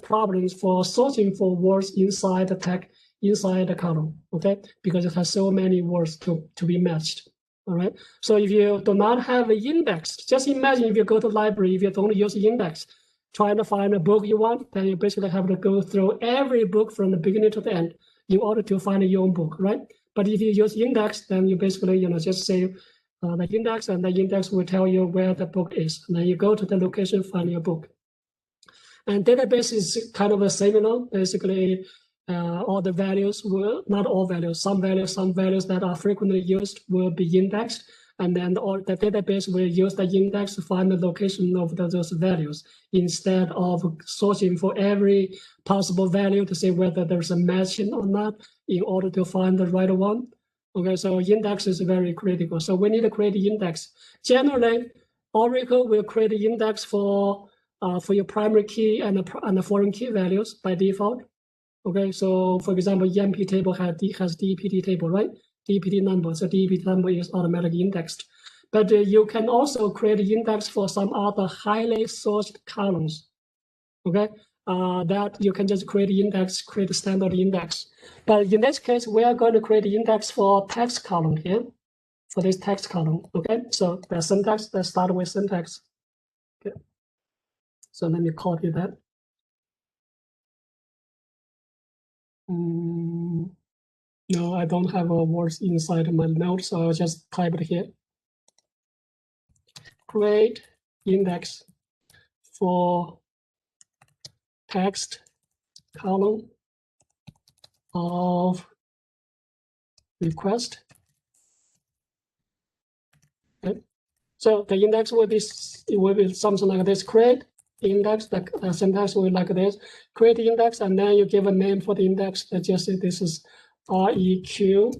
problems for searching for words inside the text inside the column. Okay, because it has so many words to be matched. All right. So if you do not have an index, just imagine if you go to the library, if you don't use the index, trying to find a book you want, then you basically have to go through every book from the beginning to the end in order to find your own book, right? But if you use index, then you basically just say the index, and the index will tell you where the book is. And then you go to the location, find your book. And database is kind of a similar. Basically, all the values will, not all values, some values that are frequently used will be indexed. And then the database will use the index to find the location of those values instead of searching for every possible value to see whether there's a matching or not in order to find the right one. Okay, so index is very critical. So we need to create the index. Generally, Oracle will create the index for your primary key and the foreign key values by default. Okay, so for example, EMP table has DPT table, right? DPT number, so DPT number is automatically indexed. But you can also create an index for some other highly searched columns. Okay, that you can just create the index, create a standard index. But in this case, we are going to create the index for text column here, for this text column. Okay, so the syntax, let's start with syntax. Okay, so let me copy that. No, I don't have words inside my notes, so I'll just type it here. Create index for text column of request. Okay. So the index will be something like this. Create index, the syntax will be like this. Create index, and then you give a name for the index. Let's just say this is REQ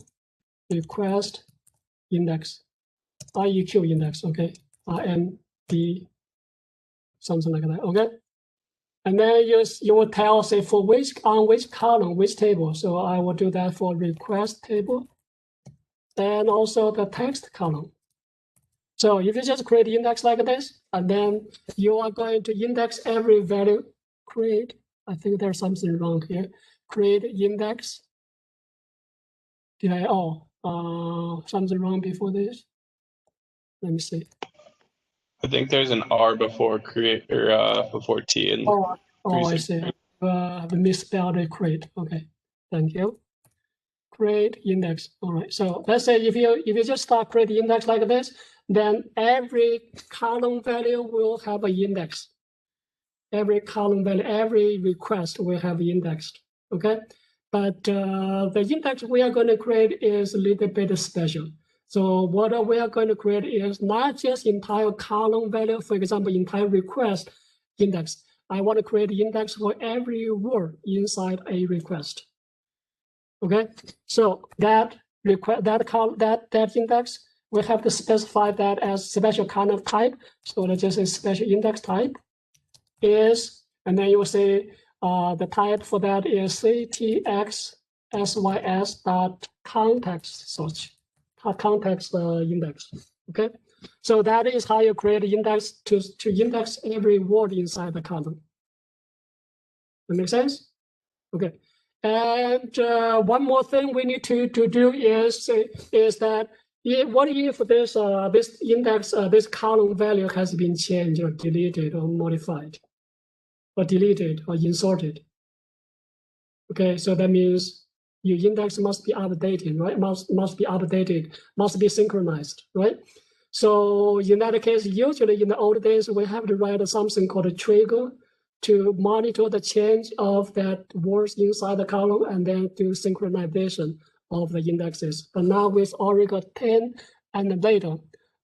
request index. REQ index, okay. RMD, something like that, okay. And then you will tell, say, for which column, which table. So I will do that for request table, and also the text column. So if you just create the index like this, and then you are going to index every value. Create, I think there's something wrong here. Create index. Did I, something wrong before this? Let me see. I think there's an R before create or before T and I see. I misspelled it. Create. Okay, thank you. Create index. All right. So let's say if you just start create the index like this, then every column value will have an index. Every column value, every request will have indexed. Okay, but the index we are going to create is a little bit special. So what we are going to create is not just entire column value, for example, entire request index. I want to create the index for every word inside a request. Okay, so that index, we have to specify that as special kind of type. So let's just say special index type is, and then you will say the type for that is ctx_sys dot context search. Context index. Okay, so that is how you create an index to index every word inside the column. That makes sense? Okay, and one more thing we need to do is that what if this this index this column value has been changed or deleted or modified or deleted or inserted? Okay, so that means your index must be updated, right? Must be updated, must be synchronized, right? So in that case, usually in the old days, we have to write something called a trigger to monitor the change of that words inside the column and then do synchronization of the indexes. But now with Oracle 10 and later,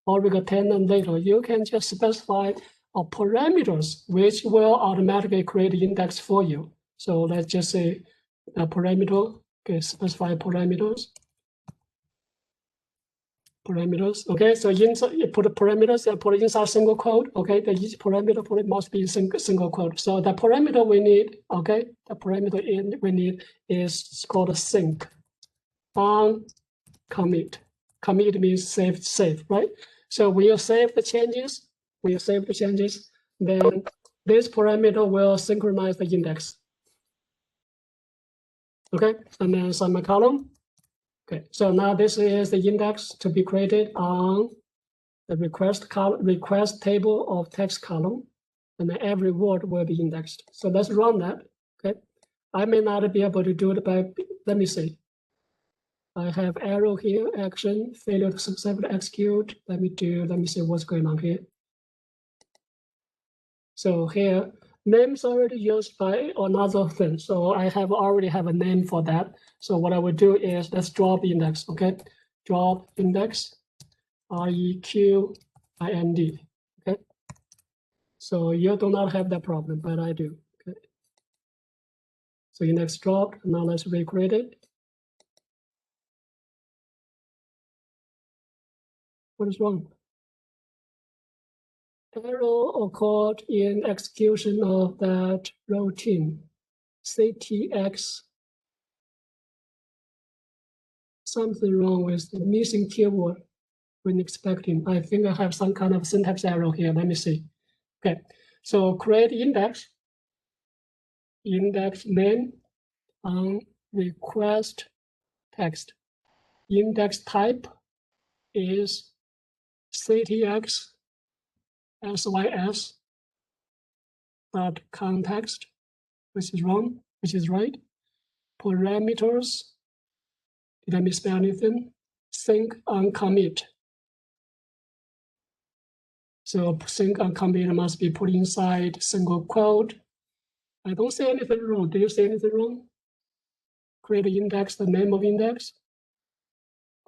Oracle 10 and later, you can just specify parameters which will automatically create the index for you. So let's just say a parameter, okay, specify parameters. Okay, so inside you put the parameters and put it inside single quote. Okay, the each parameter for it must be single quote. So the parameter we need, okay, the parameter we need is called a sync on commit. Commit means save, right? So when you save the changes, then this parameter will synchronize the index. Okay, and then semicolon. Okay, so now this is the index to be created on the request table of text column, and then every word will be indexed. So let's run that. Okay, I may not be able to do it by. Let me see. I have arrow here, action, failure to successfully execute. Let me see what's going on here. So here, name's already used by another thing. So I already have a name for that. So what I would do is let's drop index, okay? Drop index, requind, okay? So you do not have that problem, but I do, okay? So index dropped, now let's recreate it. What is wrong? Error occurred in execution of that routine. CTX. Something wrong with the missing keyword when expecting. I think I have some kind of syntax error here. Let me see. Okay, so create index name on request text. Index type is CTX SYS dot context, which is wrong, which is right. Parameters, did I misspell anything? Sync on commit. So sync on commit must be put inside single quote. I don't say anything wrong. Do you say anything wrong? Create an index, the name of index.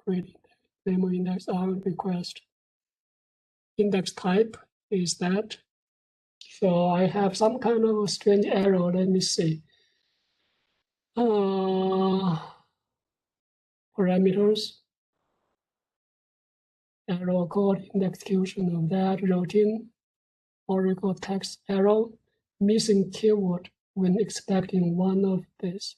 Create name of index on request. Index type is that. So I have some kind of a strange error. Let me see. Parameters. Error code in the execution of that routine. Oracle text error. Missing keyword when expecting one of these.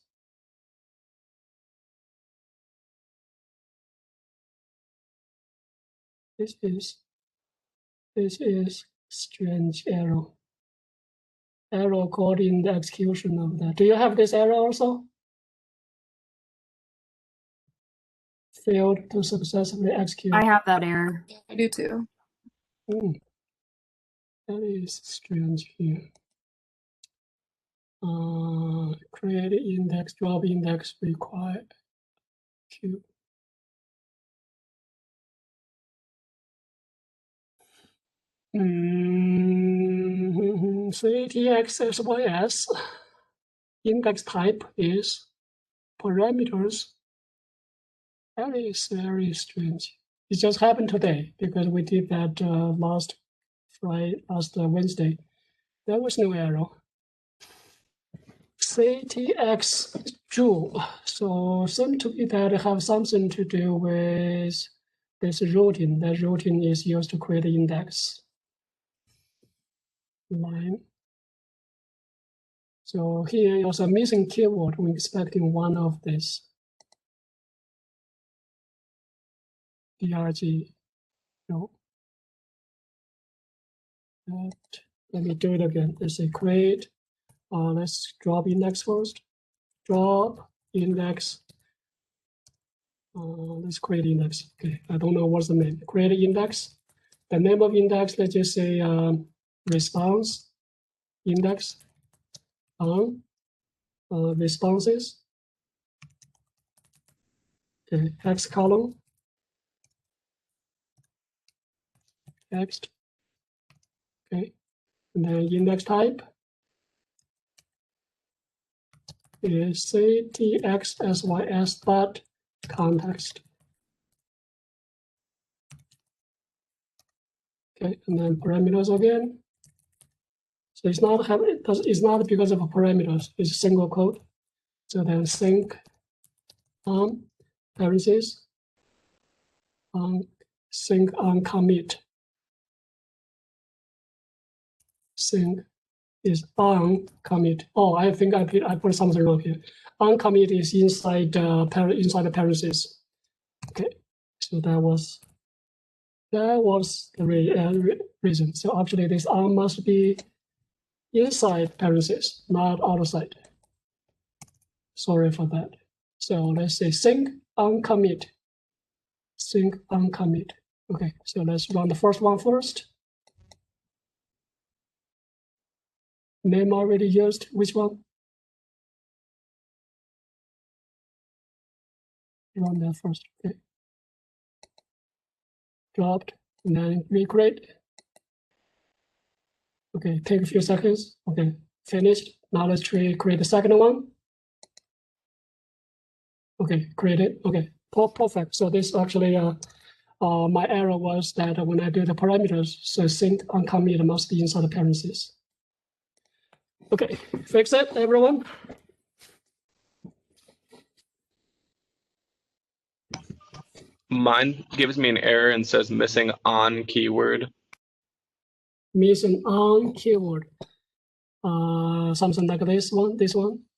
This is strange error. Error code in the execution of that. Do you have this error also? Failed to successfully execute. I have that error. I do too. That is strange here. Create index, drop index required. Q. CTX SYS. Index type is parameters. That is very strange. It just happened today because we did that last Wednesday. There was no error. CTX Joule. So seem to be that it have something to do with this routine. That routine is used to create the index line. So here also missing keyword when expecting one of this. DRG. No. Let me do it again. Let's say create. Let's drop index first. Drop index. Let's create index. Okay, I don't know what's the name. Create index. The name of index, let's just say response index on responses. Okay, text column. Text. Okay, and then index type is CTXSYS dot context. Okay, and then parameters again. So it's not because of parameters. It's single quote. So then sync on parentheses on sync on commit. Sync is on commit. Oh, I think I put something wrong here. On commit is inside the parentheses. Okay, so that was the reason. So actually, this on must be inside parentheses, not outside. Sorry for that. So let's say sync on commit. Sync on commit. Okay, so let's run the first one first. Name already used. Which one? Run that first. Okay. Dropped, and then recreate. Okay, take a few seconds. Okay, finished. Now let's create the second one. Okay, create it. Okay, perfect. So this actually, my error was that when I do the parameters, so sync on commit must be inside the parentheses. Okay, fix it, everyone. Mine gives me an error and says missing on keyword. Missing on keyword. Something like this one.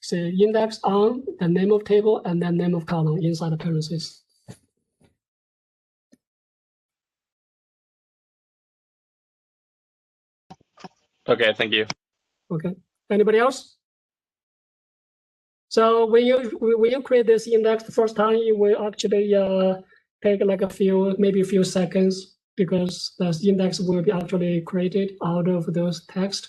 Say index on the name of table and then name of column inside the parentheses. Okay, thank you. Okay. Anybody else? So when you create this index the first time, it will actually take like maybe a few seconds because the index will be actually created out of those text.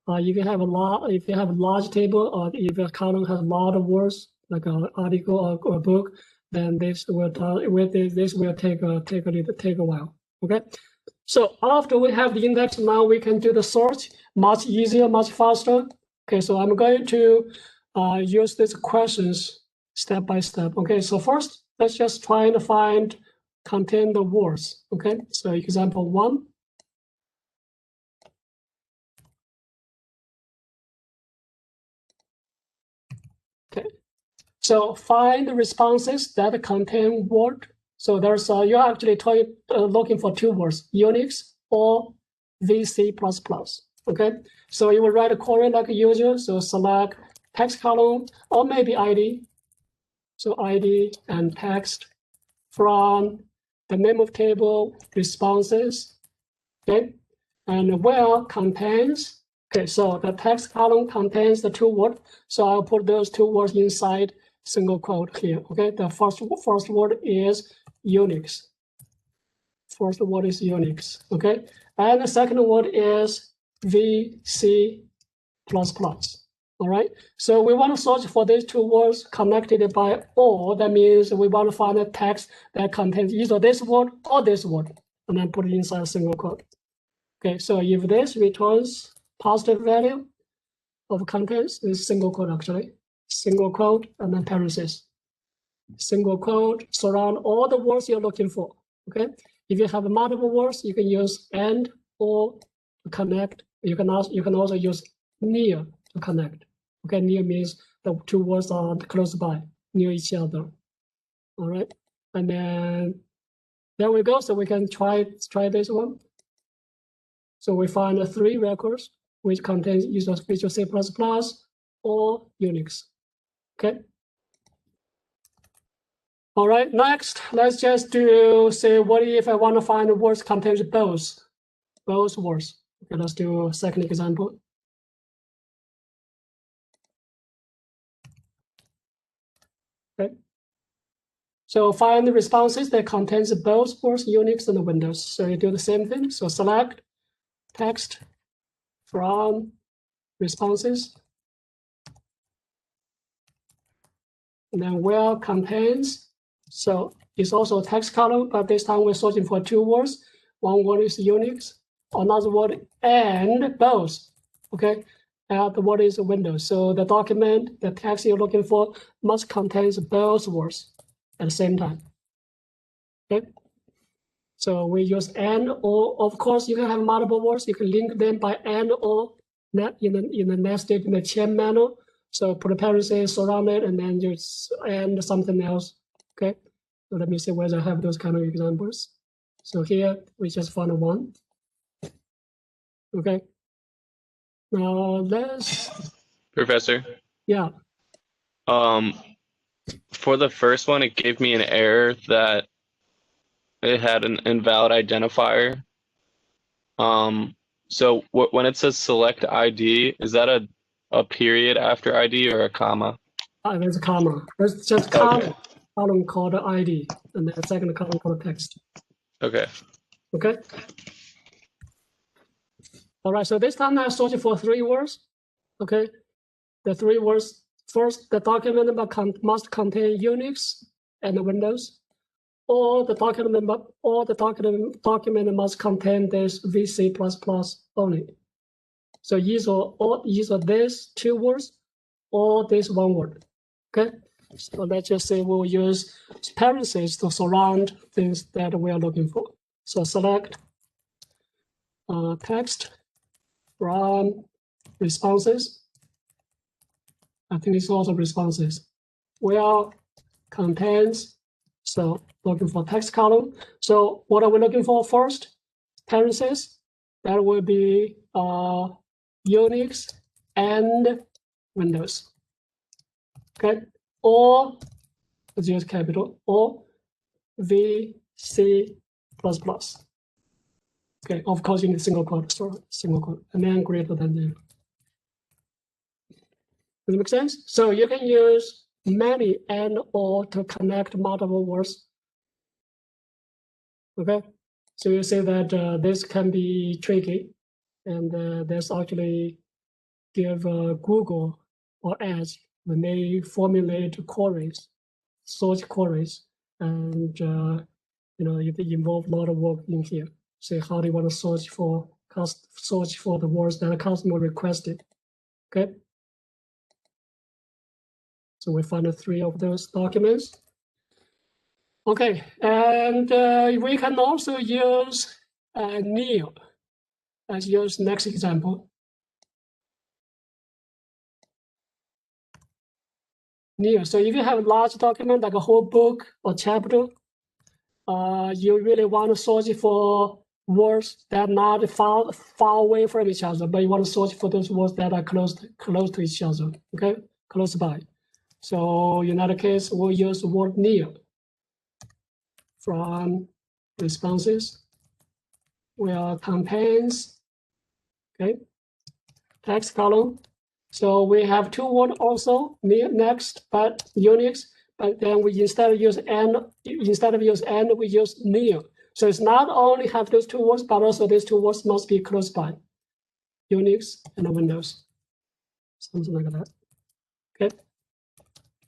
If you have a large table, or if a column has a lot of words, like an article or a book, then this will take a while. Okay. So after we have the index, now we can do the search much easier, much faster. Okay, so I'm going to use these questions step by step. Okay, so first, let's just try to contain the words. Okay, so example 1. Okay, so find the responses that contain word. So there's you're actually looking for two words, Unix or VC++. Okay, so you will write a query like usual. So select text column or maybe ID. So ID and text from the name of table responses. Okay, and where contains. Okay, so the text column contains the two words. So I'll put those two words inside single quote here. Okay, the first word is Unix. First word is Unix. Okay, and the second word is VC++. All right, so we want to search for these two words connected by or. That means we want to find a text that contains either this word or this word, and then put it inside a single quote. Okay, so if this returns positive value of contents, is single quote actually. Single quote and then parentheses. Single quote surround all the words you're looking for. Okay, if you have multiple words, you can use and or to connect. You can also use near to connect. Okay, near means the two words are close by, near each other. All right, and then there we go. So we can try this one. So we find 3 records which contains either Visual C++ or Unix. Okay. All right, next, let's just say, what if I want to find the words contains both words? Okay, let's do a second example. Okay. So find the responses that contains both words, Unix and Windows. So you do the same thing. So select text from responses. And then where contains. So it's also a text column, but this time we're searching for 2 words. One word is Unix, another word and both. Okay, the word is Windows. So the document, the text you're looking for must contain both words at the same time. Okay. So we use and or. Of course, you can have multiple words. You can link them by and or in the nested in the chain manner. So put a parenthesis around it, and then just and something else. Okay. So let me see whether I have those kind of examples. So here we just found one. Okay. Now let's. Professor, Yeah. for the first one, it gave me an error that it had an invalid identifier. So when it says select ID, is that a period after ID or a comma? There's a comma. There's just column called ID, and then the second column called text. Okay. Okay. All right. So this time I searched for 3 words. Okay. The 3 words. First, the document must contain Unix and Windows, or the document must contain this VC++ only. So either these 2 words or this 1 word. Okay. So let's just say we'll use parentheses to surround things that we are looking for. So select text from responses. I think it's also responses. Where contains, so looking for text column. So what are we looking for first? Parentheses. That will be Unix and Windows. Okay. Or let's use capital, or VC++. Okay, of course you need single quote, and then greater than 0. Does it make sense? So you can use many and or to connect multiple words. Okay, so you say that this can be tricky, and there's actually give Google or Edge when they formulate queries, search queries, and it involves a lot of work in here. Say how do you want to search for the words that the customer requested. Okay. So we found 3 of those documents. Okay, and we can also use NEO. Let's use next example. NEO. So if you have a large document like a whole book or chapter, you really want to search for words that are not far away from each other, but you want to search for those words that are close to each other. Okay, close by. So in that case, we'll use the word near from responses, where contains, okay, text column. So we have 2 words also, near, next, but Unix, but then we instead of use and, we use near. So it's not only have those 2 words, but also these 2 words must be close by, Unix and Windows, something like that. Okay.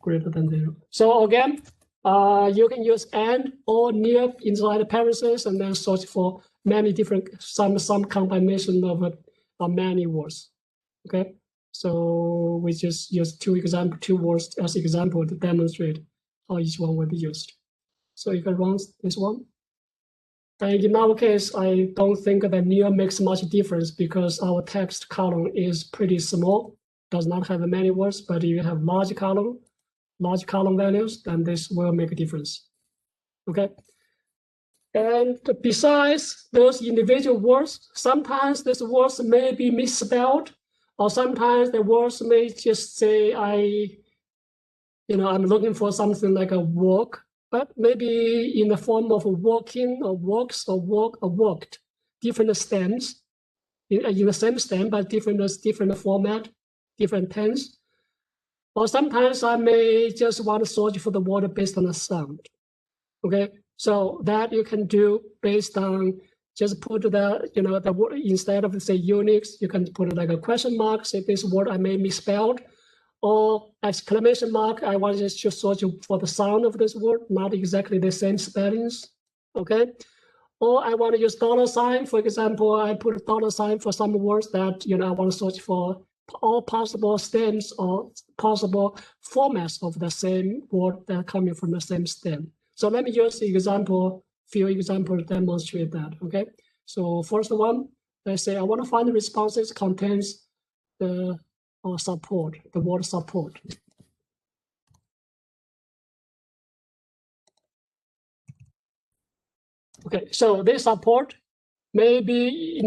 Greater than 0. So again, you can use and or near inside the parentheses and then search for many different, some combination of many words. Okay, so we just use 2 words as example to demonstrate how each one will be used. So you can run this one. And in our case, I don't think that near makes much difference because our text column is pretty small, does not have many words, but if you have large column values, then this will make a difference. Okay. And besides those individual words, sometimes these words may be misspelled, or sometimes the words may just say, I'm looking for something like a work, but maybe in the form of working or works or work or worked, different stems in the same stem, but different format, different tense. Or sometimes I may just want to search for the word based on the sound. Okay, so that you can do based on just put the word instead of say Unix, you can put like a question mark, say this word I may misspelled, or exclamation mark, I want to just search for the sound of this word, not exactly the same spellings. Okay, or I want to use $sign. For example, I put a $sign for some words that I want to search for all possible stems or possible formats of the same word that are coming from the same stem. So let me use the example few examples demonstrate that. Okay, so first one, let's say I want to find the responses contains the support, the word support. Okay, so this support maybe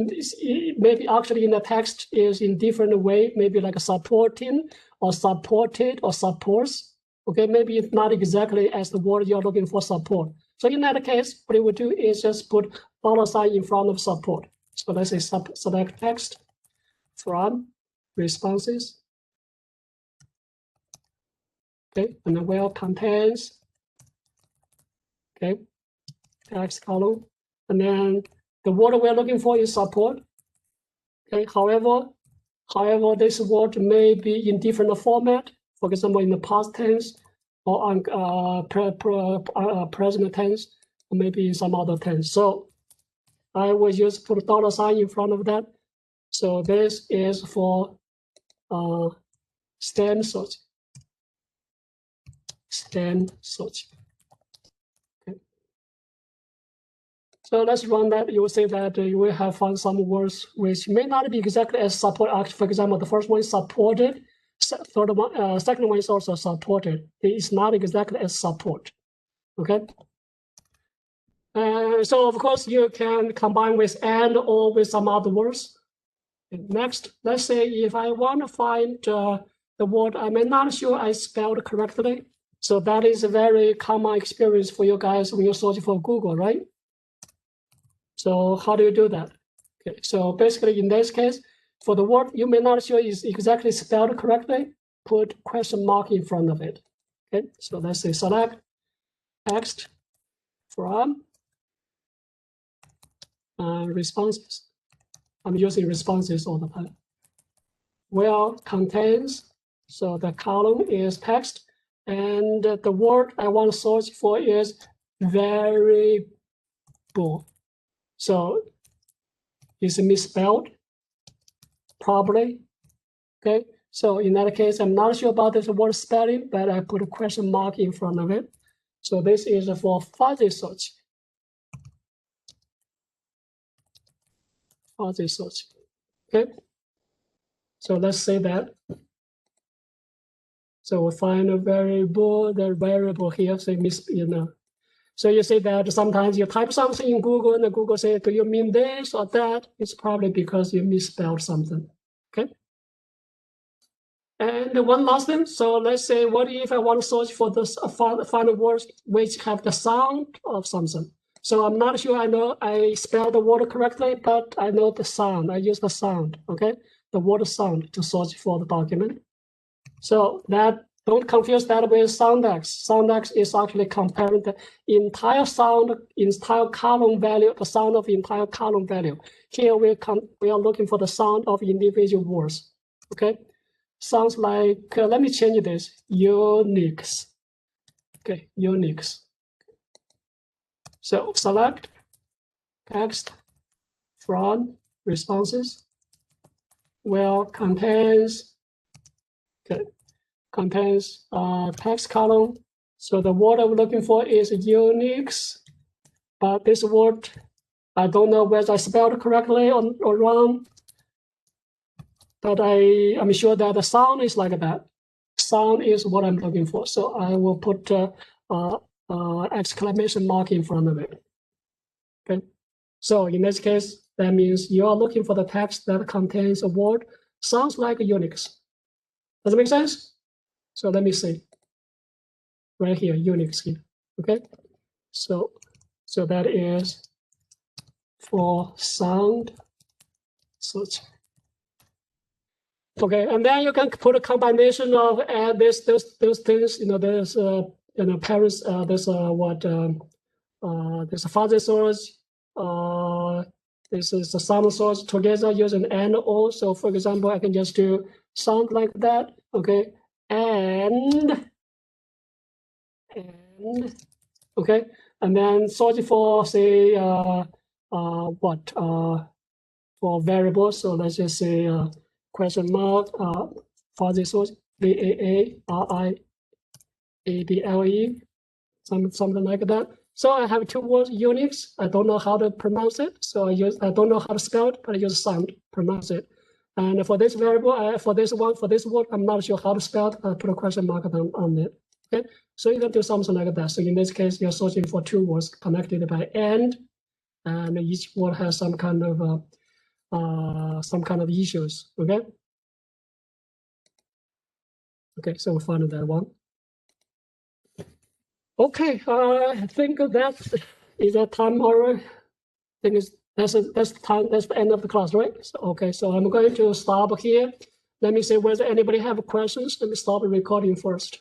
maybe actually in the text is in different way, maybe like supporting or supported or supports. Okay, maybe it's not exactly as the word you're looking for, support. So in that case, what you would do is just put $sign in front of support. So let's say select text from responses. Okay, and then where contains, okay, text column, and then the word we're looking for is support. Okay, however, this word may be in different format. For example, in the past tense, or on present tense, or maybe in some other tense. So I will just put $sign in front of that. So this is for stem search. Stem search. Okay. So let's run that. You will see that you will have found some words which may not be exactly as support. For example, the first one is supported. Third one, second one is also supported. It's not exactly as support. Okay. So of course you can combine with and or with some other words. Next, let's say if I want to find the word I'm not sure I spelled correctly. So that is a very common experience for you guys when you search for Google, right? So how do you do that? Okay, so basically in this case, for the word you may not sure is exactly spelled correctly, put question mark in front of it. Okay, so let's say select text from responses. I'm using responses all the time. Where contains, so the column is text, and the word I want to search for is variable. So is it misspelled? Probably. Okay, so in that case, I'm not sure about this word spelling, but I put a question mark in front of it. So this is for fuzzy search. Fuzzy search. Okay, so let's say that. So we find a variable, the variable here, say So you see that sometimes you type something in Google and Google say, do you mean this or that? It's probably because you misspelled something, okay? And one last thing, so let's say, what if I want to search for this, find words which have the sound of something? So I'm not sure I know I spelled the word correctly, but I know the sound, I use the sound, okay? The word sound to search for the document. So that, don't confuse that with soundx. Soundx is actually comparing the entire sound, entire column value, the sound of the entire column value. Here we are looking for the sound of individual words. Okay, sounds like, let me change this, Unix. Okay, Unix. So select text from responses, where contains, okay, contains text column. So the word I'm looking for is Unix, but this word, I don't know whether I spelled it correctly or wrong, but I'm sure that the sound is like that. Sound is what I'm looking for. So I will put exclamation mark in front of it. Okay. So in this case, that means you are looking for the text that contains a word sounds like Unix. Does it make sense? So let me see. Right here, Unix here. Okay. So that is for sound search. Okay, and then you can put a combination of those things. There's parents. There's there's a fuzzy source. This is a sound source together using and or. So for example, I can just do sound like that. Okay, and okay, and then search for say for variables. So let's just say question mark fuzzy source VAARIABLE, something like that. So I have two words, Unix. I don't know how to pronounce it. So I don't know how to spell it, but I use sound, pronounce it. And for this variable, for this word, I'm not sure how to spell it. I put a question mark on it. Okay. So you can do something like that. So in this case, you're searching for two words connected by and each word has some kind of issues. Okay. Okay, so we found that one. Okay, I think that is a time already. I think that's the end of the class, right? So, okay, so I'm going to stop here. Let me see whether anybody have questions. Let me stop the recording first.